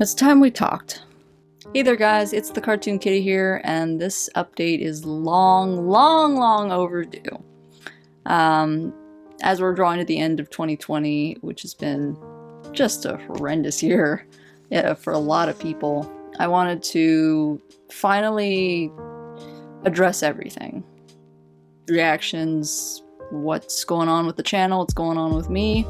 It's time we talked. Hey there guys, it's TheCartoonKitty here, and this update is long overdue. As we're drawing to the end of 2020, which has been just a horrendous year for a lot of people, I wanted to finally address everything. Reactions, what's going on with the channel, what's going on with me,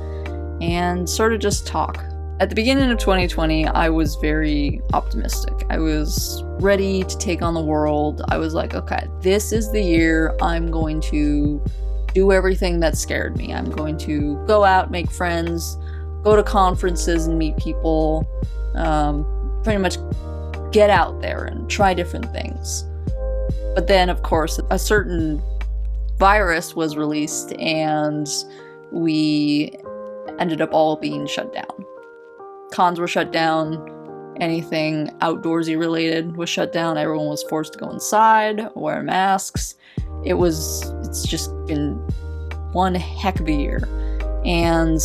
and sort of just talk. At the beginning of 2020, I was very optimistic. I was ready to take on the world. I was like, okay, this is the year I'm going to do everything that scared me. I'm going to go out, make friends, go to conferences and meet people, pretty much get out there and try different things. But then, of course, a certain virus was released and we ended up all being shut down. Cons were shut down, anything outdoorsy related was shut down, everyone was forced to go inside, wear masks. It's just been one heck of a year, and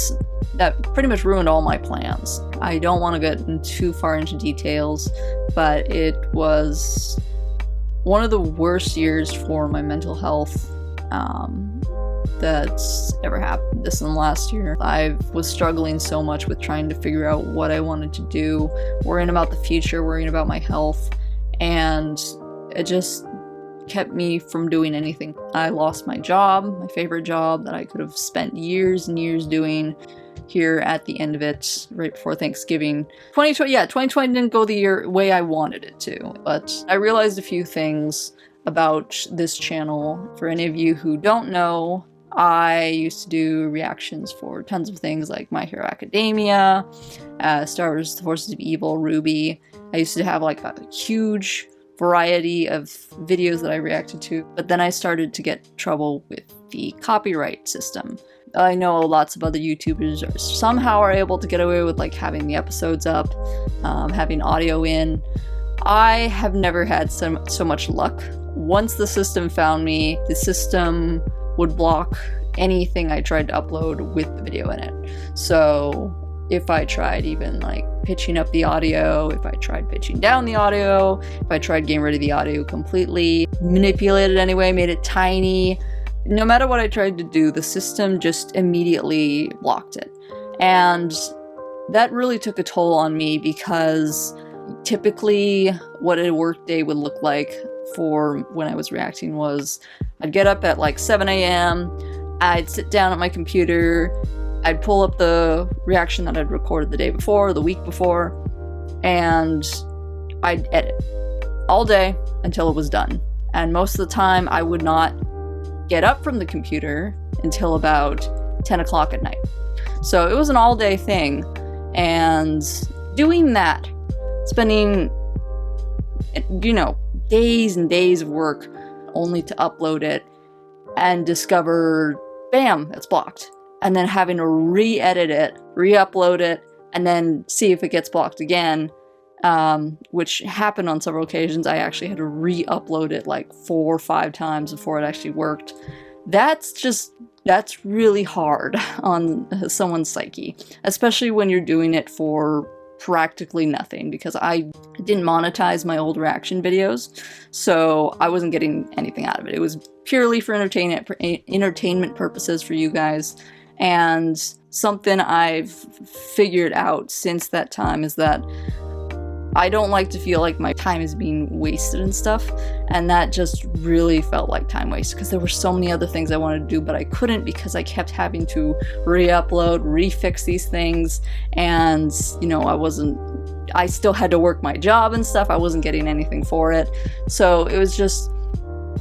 that pretty much ruined all my plans. I don't want to get too far into details, but it was one of the worst years for my mental health that's ever happened this in the last year. I was struggling so much with trying to figure out what I wanted to do, worrying about the future, worrying about my health, and it just kept me from doing anything. I lost my job, my favorite job that I could have spent years and years doing here at the end of it, right before Thanksgiving. 2020 didn't go the way I wanted it to, but I realized a few things about this channel. For any of you who don't know, I used to do reactions for tons of things like My Hero Academia, Star Wars: The Forces of Evil, Ruby. I used to have like a huge variety of videos that I reacted to, but then I started to get trouble with the copyright system. I know lots of other YouTubers somehow are able to get away with like having the episodes up, having audio in. I have never had so much luck. Once the system found me, the system would block anything I tried to upload with the video in it. So if I tried even like pitching up the audio, if I tried pitching down the audio, if I tried getting rid of the audio completely, manipulated it anyway, made it tiny, no matter what I tried to do, the system just immediately blocked it. And that really took a toll on me, because typically what a workday would look like for when I was reacting was I'd get up at like 7 a.m, I'd sit down at my computer, I'd pull up the reaction that I'd recorded the day before, the week before, and I'd edit all day until it was done. And most of the time I would not get up from the computer until about 10 o'clock at night. So it was an all-day thing, and doing that, spending, days and days of work only to upload it and discover, bam, it's blocked. And then having to re-edit it, re-upload it, and then see if it gets blocked again, which happened on several occasions. I actually had to re-upload it like 4 or 5 times before it actually worked. That's really hard on someone's psyche, especially when you're doing it for practically nothing, because I didn't monetize my old reaction videos, so I wasn't getting anything out of it. It was purely for entertainment purposes for you guys. And something I've figured out since that time is that I don't like to feel like my time is being wasted and stuff, and that just really felt like time wasted, because there were so many other things I wanted to do, but I couldn't because I kept having to re-upload, refix these things, and I still had to work my job and stuff. I wasn't getting anything for it, so it was just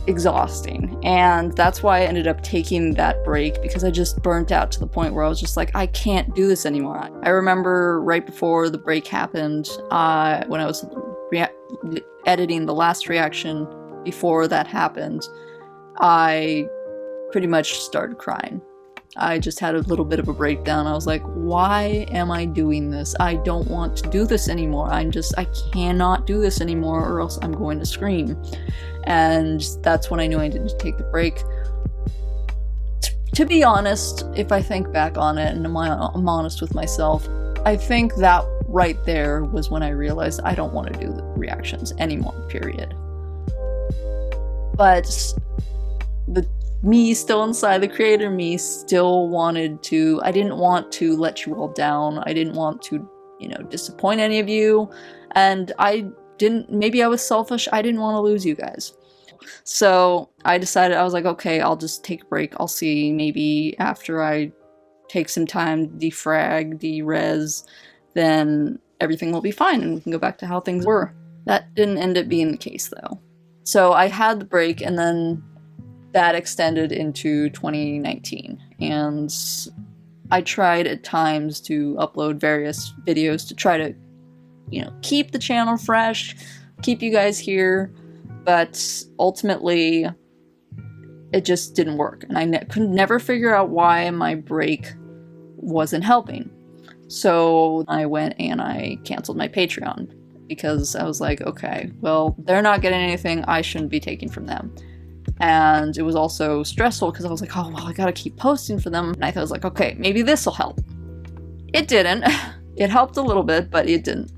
exhausting. And that's why I ended up taking that break, because I just burnt out to the point where I was just like, I can't do this anymore. I remember right before the break happened, when I was editing the last reaction before that happened, I pretty much started crying. I just had a little bit of a breakdown. I was like, why am I doing this? I don't want to do this anymore. I cannot do this anymore, or else I'm going to scream. And that's when I knew I needed to take the break. To be honest, if I think back on it and I'm honest with myself, I think that right there was when I realized I don't want to do the reactions anymore, period. But the me still inside, the creator me still wanted to, I didn't want to let you all down. I didn't want to, you know, disappoint any of you. And maybe I was selfish. I didn't want to lose you guys. So I decided, I was like, okay, I'll just take a break. I'll see, maybe after I take some time, defrag, derez, then everything will be fine and we can go back to how things were. That didn't end up being the case though. So I had the break, and then that extended into 2019, and I tried at times to upload various videos to try to, you know, keep the channel fresh, keep you guys here, but ultimately it just didn't work, and I could never figure out why my break wasn't helping. So I went and I canceled my Patreon, because I was like, okay, well, they're not getting anything, I shouldn't be taking from them. And it was also stressful because I was like, oh, well, I gotta keep posting for them. And I was like, okay, maybe this will help. It didn't. It helped a little bit, but it didn't.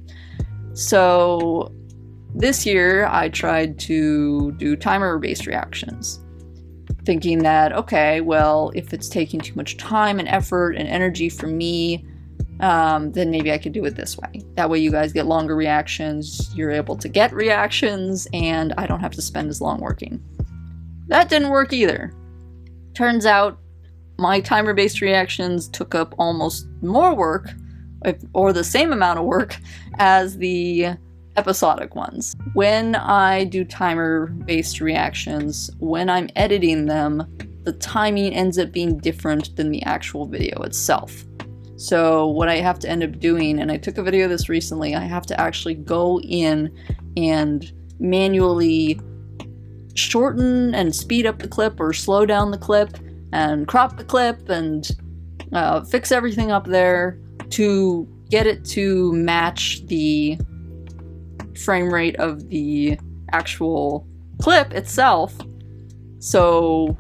So this year I tried to do timer-based reactions, thinking that, okay, well, if it's taking too much time and effort and energy from me, then maybe I could do it this way. That way you guys get longer reactions, you're able to get reactions, and I don't have to spend as long working. That didn't work either. Turns out my timer-based reactions took up almost more work, or the same amount of work, as the episodic ones. When I do timer-based reactions, when I'm editing them, the timing ends up being different than the actual video itself. So what I have to end up doing, and I took a video of this recently, I have to actually go in and manually shorten and speed up the clip, or slow down the clip and crop the clip and fix everything up there to get it to match the frame rate of the actual clip itself. So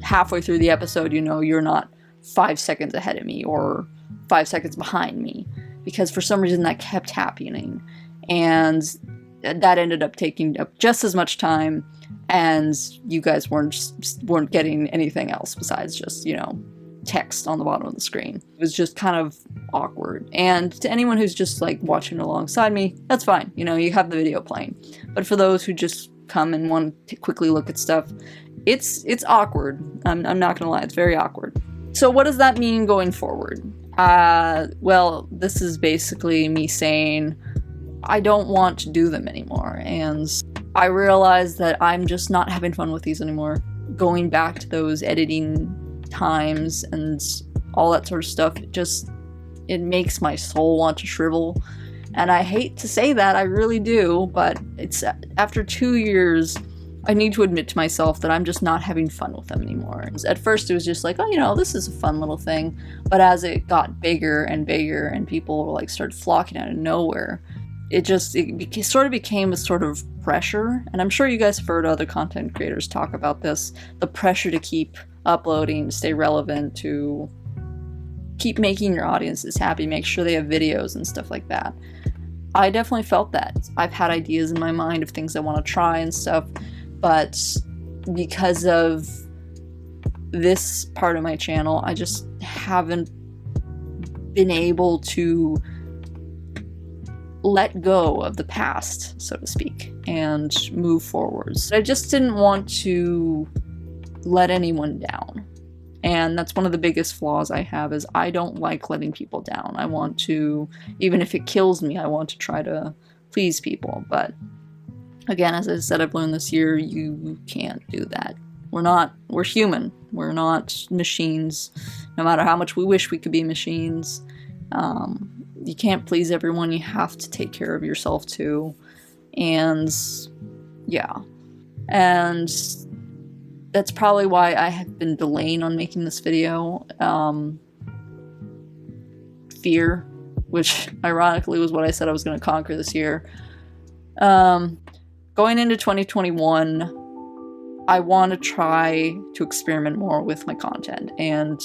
halfway through the episode, you know, you're not 5 seconds ahead of me or 5 seconds behind me, because for some reason that kept happening, and that ended up taking up just as much time, and you guys weren't getting anything else besides just, you know, text on the bottom of the screen. It was just kind of awkward. And to anyone who's just like watching alongside me, that's fine, you know, you have the video playing. But for those who just come and want to quickly look at stuff, it's awkward. I'm not gonna lie, it's very awkward. So what does that mean going forward? Well, this is basically me saying I don't want to do them anymore, and I realize that I'm just not having fun with these anymore. Going back to those editing times and all that sort of stuff, it makes my soul want to shrivel. And I hate to say that, I really do, but it's after 2 years, I need to admit to myself that I'm just not having fun with them anymore. At first it was just like, oh, you know, this is a fun little thing. But as it got bigger and bigger and people like started flocking out of nowhere, it sort of became a sort of pressure. And I'm sure you guys have heard other content creators talk about this, the pressure to keep uploading, to stay relevant, to keep making your audiences happy, make sure they have videos and stuff like that. I definitely felt that. I've had ideas in my mind of things I want to try and stuff, but because of this part of my channel, I just haven't been able to let go of the past, so to speak, and move forwards. I just didn't want to let anyone down. And that's one of the biggest flaws I have, is I don't like letting people down. I want to, even if it kills me, I want to try to please people. But again, as I said, I've learned this year, you can't do that. We're human. We're not machines. No matter how much we wish we could be machines, you can't please everyone. You have to take care of yourself too. And yeah. And that's probably why I have been delaying on making this video. Fear, which ironically was what I said I was going to conquer this year. Going into 2021, I want to try to experiment more with my content and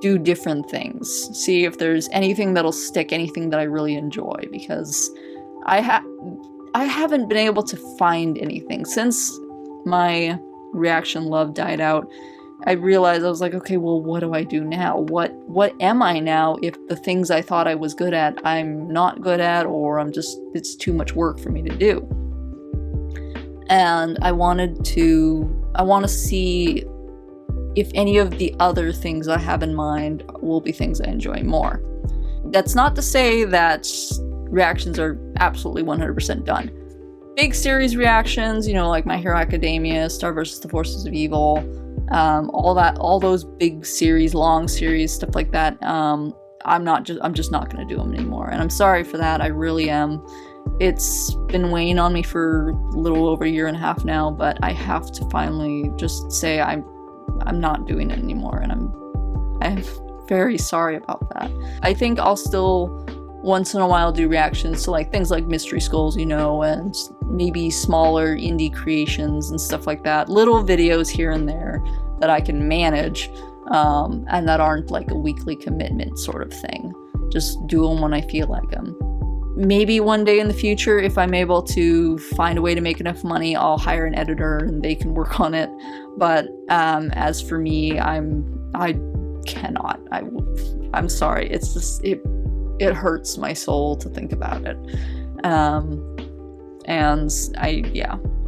do different things, see if there's anything that'll stick, anything that I really enjoy, because I haven't been able to find anything since my reaction love died out. I realized, I was like, okay, well, what do I do now? What am I now if the things I thought I was good at, I'm not good at, or it's too much work for me to do. And I want to see if any of the other things I have in mind will be things I enjoy more. That's not to say that reactions are absolutely 100% done. Big series reactions, you know, like My Hero Academia, Star vs. the Forces of Evil, all those big series, long series, stuff like that. I'm just not gonna do them anymore, and I'm sorry for that. I really am. It's been weighing on me for a little over a year and a half now, but I have to finally just say I'm not doing it anymore, and I'm very sorry about that. I think I'll still once in a while do reactions to like things like Mystery Skulls, you know, and maybe smaller indie creations and stuff like that. Little videos here and there that I can manage, and that aren't like a weekly commitment sort of thing. Just do them when I feel like them. Maybe one day in the future, if I'm able to find a way to make enough money, I'll hire an editor and they can work on it. But as for me, I cannot. I'm sorry. It's just it hurts my soul to think about it. And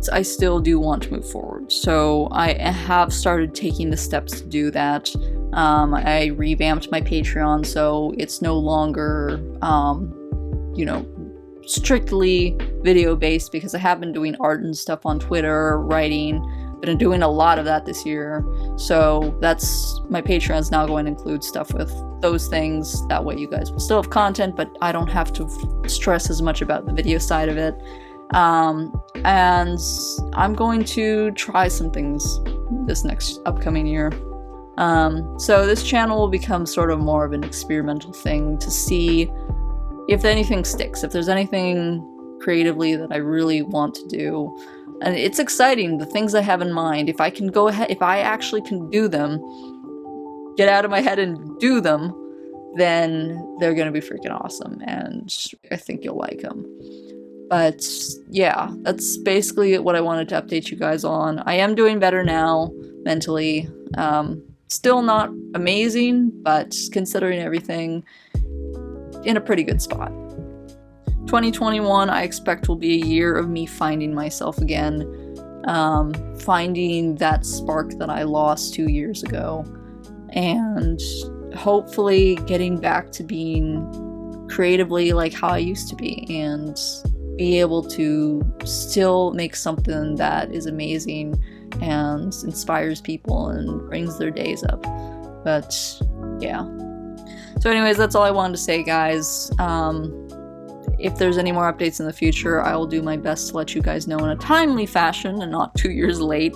I still do want to move forward. So I have started taking the steps to do that. I revamped my Patreon, so it's no longer, strictly video based, because I have been doing art and stuff on Twitter, writing, been doing a lot of that this year. So that's, my Patreon is now going to include stuff with those things. That way you guys will still have content, but I don't have to stress as much about the video side of it. And I'm going to try some things this next upcoming year. So this channel will become sort of more of an experimental thing to see if anything sticks, if there's anything creatively that I really want to do. And it's exciting, the things I have in mind. If I can go ahead, if I actually can do them, get out of my head and do them, then they're gonna be freaking awesome, and I think you'll like them. But yeah, that's basically what I wanted to update you guys on. I am doing better now, mentally. Still not amazing, but considering everything, in a pretty good spot. 2021, I expect, will be a year of me finding myself again, finding that spark that I lost 2 years ago, and hopefully getting back to being creatively like how I used to be, and be able to still make something that is amazing and inspires people and brings their days up. But yeah. So anyways, that's all I wanted to say, guys. If there's any more updates in the future, I will do my best to let you guys know in a timely fashion and not 2 years late.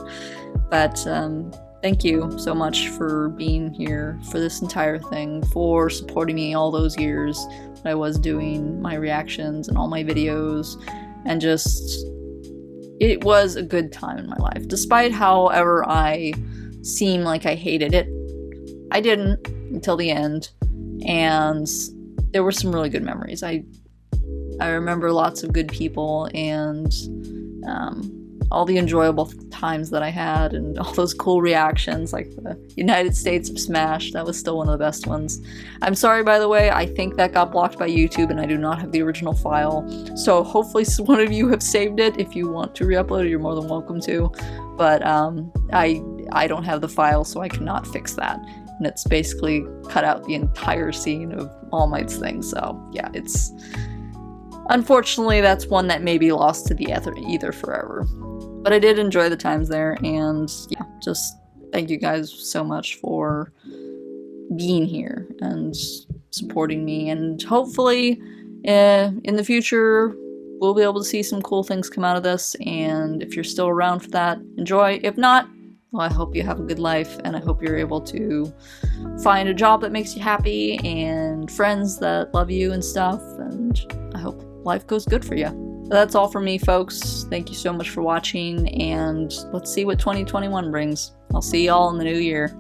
But thank you so much for being here for this entire thing, for supporting me all those years that I was doing my reactions and all my videos, and just, it was a good time in my life. Despite however I seem like I hated it, I didn't until the end, and there were some really good memories. I remember lots of good people, and all the enjoyable times that I had, and all those cool reactions, like the United States of Smash. That was still one of the best ones. I'm sorry, by the way, I think that got blocked by YouTube, and I do not have the original file. So hopefully one of you have saved it. If you want to re-upload it, you're more than welcome to. But I don't have the file, so I cannot fix that. And it's basically cut out the entire scene of All Might's thing. So yeah, it's... Unfortunately, that's one that may be lost to the ether forever. But I did enjoy the times there, and yeah, just thank you guys so much for being here and supporting me, and hopefully in the future we'll be able to see some cool things come out of this, and if you're still around for that, enjoy. If not, well, I hope you have a good life, and I hope you're able to find a job that makes you happy, and friends that love you and stuff, and I hope life goes good for you. So that's all from me, folks. Thank you so much for watching, and let's see what 2021 brings. I'll see y'all in the new year.